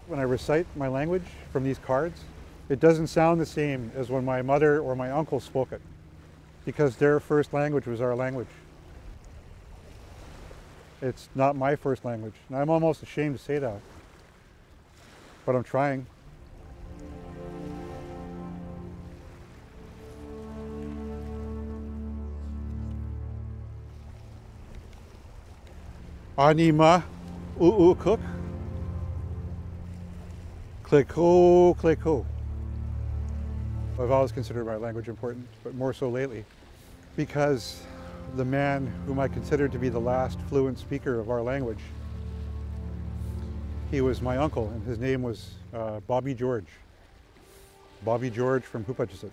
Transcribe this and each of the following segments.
When I recite my language from these cards, it doesn't sound the same as when my mother or my uncle spoke it, because their first language was our language. It's not my first language. And I'm almost ashamed to say that, but I'm trying. Anima cook. Kliko. I've always considered my language important, but more so lately, because the man whom I considered to be the last fluent speaker of our language, he was my uncle, and his name was Bobby George. Bobby George from Hupacasath.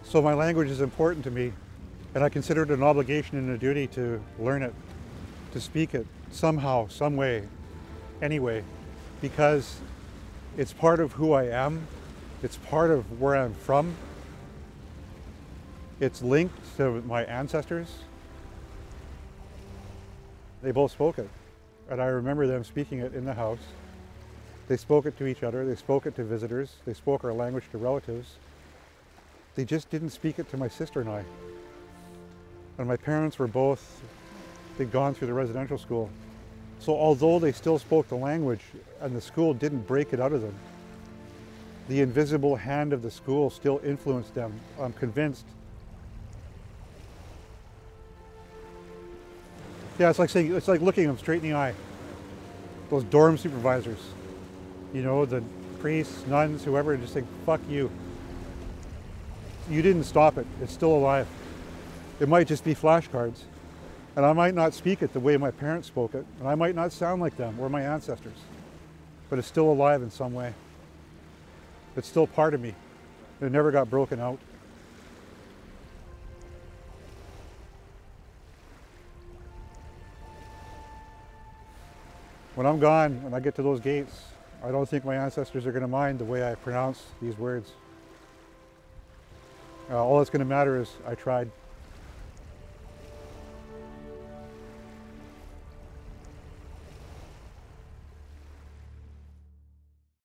So my language is important to me, and I consider it an obligation and a duty to learn it, to speak it somehow, some way, anyway, because it's part of who I am, it's part of where I'm from, it's linked to my ancestors. They both spoke it, and I remember them speaking it in the house. They spoke it to each other, they spoke it to visitors, they spoke our language to relatives. They just didn't speak it to my sister and I. And my parents were both, they'd gone through the residential school. So although they still spoke the language and the school didn't break it out of them, the invisible hand of the school still influenced them, I'm convinced. Yeah, it's like looking them straight in the eye. Those dorm supervisors, you know, the priests, nuns, whoever, just saying, fuck you. You didn't stop it, it's still alive. It might just be flashcards. And I might not speak it the way my parents spoke it, and I might not sound like them or my ancestors, but it's still alive in some way. It's still part of me. It never got broken out. When I'm gone, when I get to those gates, I don't think my ancestors are going to mind the way I pronounce these words. All that's going to matter is I tried.